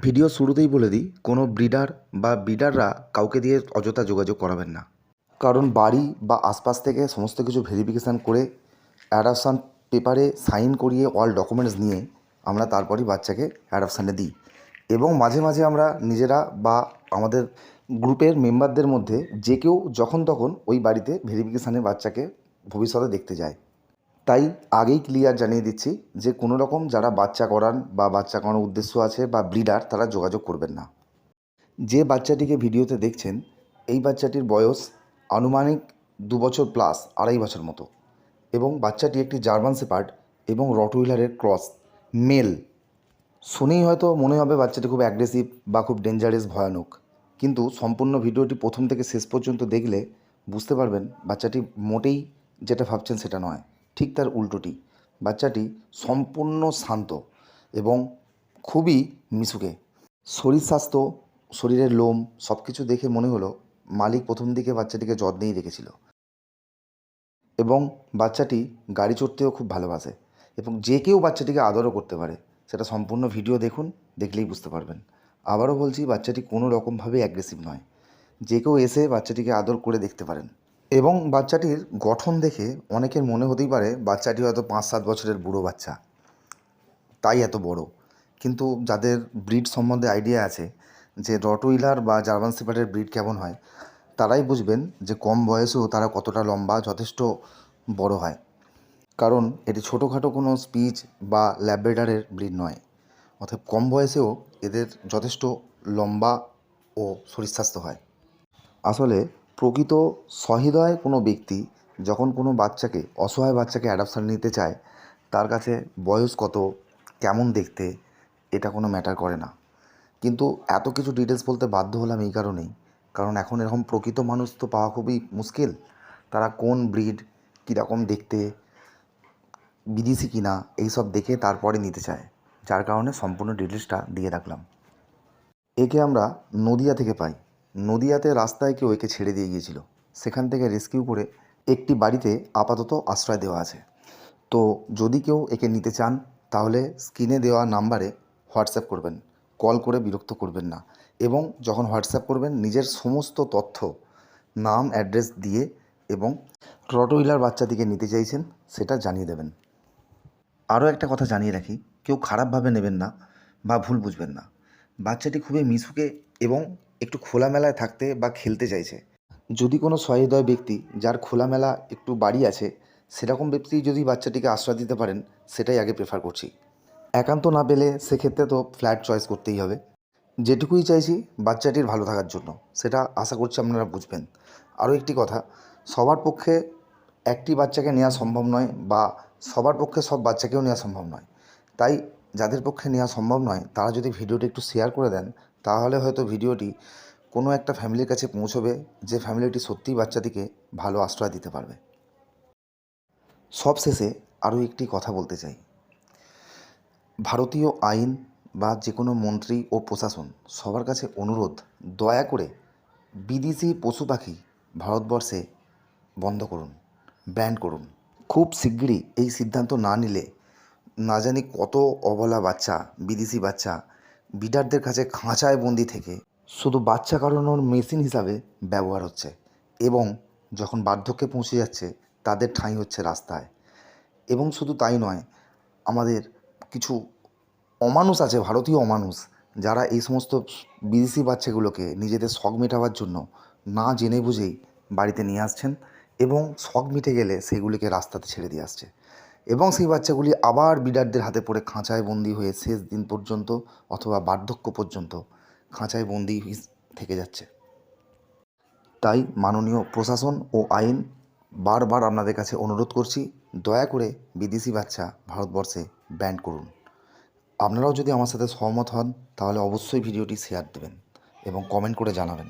Video শুরুতেই বলে দিই, কোনো ব্রিডার বা ব্রিডাররা কাউকে দিয়ে অযথা যোগাযোগ করাবেন না। কারণ বাড়ি বা আশপাশ থেকে সমস্ত কিছু ভেরিফিকেশান করে অ্যাডপশান পেপারে সাইন করিয়ে অল ডকুমেন্টস নিয়ে আমরা তারপরই বাচ্চাকে অ্যাডপশানে দিই। এবং মাঝে মাঝে আমরা নিজেরা বা আমাদের গ্রুপের মেম্বারদের মধ্যে যে কেউ যখন তখন ওই বাড়িতে ভেরিফিকেশানে বাচ্চাকে ভবিষ্যতে দেখতে যায়। তাই আগেই ক্লিয়ার জানিয়ে দিচ্ছি যে কোনো রকম যারা বাচ্চা করান বা বাচ্চা করানোর উদ্দেশ্য আছে বা ব্রিডার, তারা যোগাযোগ করবেন না। যে বাচ্চাটিকে ভিডিওতে দেখছেন, এই বাচ্চাটির বয়স আনুমানিক 2 বছর প্লাস, 2.5 বছর মতো, এবং বাচ্চাটি একটি জার্মান শেপার্ড এবং রটউইলারের ক্রস মেল। শুনেই হয়তো মনে হবে বাচ্চাটি খুব অ্যাগ্রেসিভ বা খুব ডেঞ্জারাস, ভয়ানক, কিন্তু সম্পূর্ণ ভিডিওটি প্রথম থেকে শেষ পর্যন্ত দেখলে বুঝতে পারবেন বাচ্চাটি মোটেই যেটা ভাবছেন সেটা নয়, ঠিক তার উল্টোটি। বাচ্চাটি সম্পূর্ণ শান্ত এবং খুবই মিশুকে। শরীর স্বাস্থ্য, শরীরের লোম সব কিছু দেখে মনে হলো মালিক প্রথম দিকে বাচ্চাটিকে যত্নেই রেখেছিল। এবং বাচ্চাটি গাড়ি চড়তেও খুব ভালোবাসে এবং যে কেউ বাচ্চাটিকে আদরও করতে পারে। সেটা সম্পূর্ণ ভিডিও দেখুন, দেখলেই বুঝতে পারবেন। আবারও বলছি, বাচ্চাটি কোনো রকমভাবে অ্যাগ্রেসিভ নয়। যে কেউ এসে বাচ্চাটিকে আদর করে দেখতে পারেন। এবং বাচ্চাটির গঠন দেখে অনেকের মনে হতেই পারে বাচ্চাটি হয়তো 5-7 বছরের বুড়ো বাচ্চা, তাই এত বড়। কিন্তু যাদের ব্রিড সম্বন্ধে আইডিয়া আছে যে রটউইলার বা জার্মান শেপার্ডের ব্রিড কেমন হয়, তারাই বুঝবেন যে কম বয়সেও তারা কতটা লম্বা, যথেষ্ট বড় হয়। কারণ এটি ছোটোখাটো কোনো স্পিচ বা ল্যাব্রাডরের ব্রিড নয়। অর্থাৎ কম বয়সেও এদের যথেষ্ট লম্বা ও শরীর স্বাস্থ্য হয়। আসলে প্রকৃত সহৃদয় কোনো ব্যক্তি যখন কোনো বাচ্চাকে, অসহায় বাচ্চাকে অ্যাডপশন নিতে চায়, তার কাছে বয়স কত, কেমন দেখতে, এটা কোনো ম্যাটার করে না। কিন্তু এত কিছু ডিটেলস বলতে বাধ্য হলাম এই কারণেই, কারণ এখন এরকম প্রকৃত মানুষ তো পাওয়া খুবই মুশকিল। তারা কোন ব্রিড, কীরকম দেখতে, বিদেশি কিনা, এইসব দেখে তারপরে নিতে চায়, যার কারণে সম্পূর্ণ ডিটেলসটা দিয়ে রাখলাম। একে আমরা নদিয়া থেকে পাই। নদিয়াতে রাস্তায় কেউ একে ছেড়ে দিয়ে গিয়েছিল, সেখান থেকে রেস্কিউ করে একটি বাড়িতে আপাতত আশ্রয় দেওয়া আছে। তো যদি কেউ একে নিতে চান, তাহলে স্ক্রিনে দেওয়া নাম্বারে হোয়াটসঅ্যাপ করবেন, কল করে বিরক্ত করবেন না। এবং যখন হোয়াটসঅ্যাপ করবেন, নিজের সমস্ত তথ্য, নাম, অ্যাড্রেস দিয়ে এবং রটউইলার বাচ্চাটিকে নিতে চাইছেন সেটা জানিয়ে দেবেন। আরও একটা কথা জানিয়ে রাখি, কেউ খারাপভাবে নেবেন না বা ভুল বুঝবেন না। বাচ্চাটি খুবই মিশুকে এবং একটু খোলামেলায় থাকতে বা খেলতে চাইছে। যদি কোনো সহৃদয় ব্যক্তি যার খোলামেলা একটু বাড়ি আছে, সেরকম ব্যক্তি যদি বাচ্চাটিকে আশ্রয় দিতে পারেন, সেটাই আগে প্রেফার করছি। একান্ত না পেলে সেক্ষেত্রে তো ফ্ল্যাট চয়েস করতেই হবে। যেটুকুই চাইছি বাচ্চাটির ভালো থাকার জন্য, সেটা আশা করছি আপনারা বুঝবেন। আরও একটি কথা, সবার পক্ষে একটি বাচ্চাকে নেওয়া সম্ভব নয় বা সবার পক্ষে সব বাচ্চাকেও নেওয়া সম্ভব নয়। তাই যাদের পক্ষে নেওয়া সম্ভব নয়, তারা যদি ভিডিওটি একটু শেয়ার করে দেন, তাহলে হয়তো ভিডিওটি কোনো একটা ফ্যামিলির কাছে পৌঁছবে, যে ফ্যামিলিটি সত্যিই বাচ্চাটিকে ভালো আশ্রয় দিতে পারবে। সবশেষে আরও একটি কথা বলতে চাই। ভারতীয় আইন বা যে কোনো মন্ত্রী ও প্রশাসন সবার কাছে অনুরোধ, দয়া করে বিদেশি পশু পাখি ভারতবর্ষে বন্ধ করুন, ব্যান করুন। খুব শিগগিরই এই সিদ্ধান্ত না নিলে না জানি কত অবলা বাচ্চা, বিদেশি বাচ্চা ব্রিডারদের কাছে খাঁচায় বন্দি থেকে শুধু বাচ্চা কাটানোর মেশিন হিসাবে ব্যবহার হচ্ছে, এবং যখন বার্ধক্যে পৌঁছে যাচ্ছে তাদের ঠাঁই হচ্ছে রাস্তায়। এবং শুধু তাই নয়, আমাদের কিছু অমানুষ আছে, ভারতীয় অমানুষ, যারা এই সমস্ত বিদেশি বাচ্চাগুলোকে নিজেদের শখ মেটাবার জন্য না জেনে বুঝেই বাড়িতে নিয়ে আসছেন এবং শখ মিটে গেলে সেগুলিকে রাস্তাতে ছেড়ে দিয়ে আসছে, এবং সেই বাচ্চাগুলি আবার ব্রিডারদের হাতে পড়ে খাঁচায় বন্দি হয়ে শেষ দিন পর্যন্ত অথবা বার্ধক্য পর্যন্ত খাঁচায় বন্দি থেকে যাচ্ছে। তাই মাননীয় প্রশাসন ও আইন, বারবার আপনাদের কাছে অনুরোধ করছি, দয়া করে বিদেশি বাচ্চা ভারতবর্ষে ব্যান করুন। আপনারাও যদি আমার সাথে সহমত হন, তাহলে অবশ্যই ভিডিওটি শেয়ার দেবেন এবং কমেন্ট করে জানাবেন।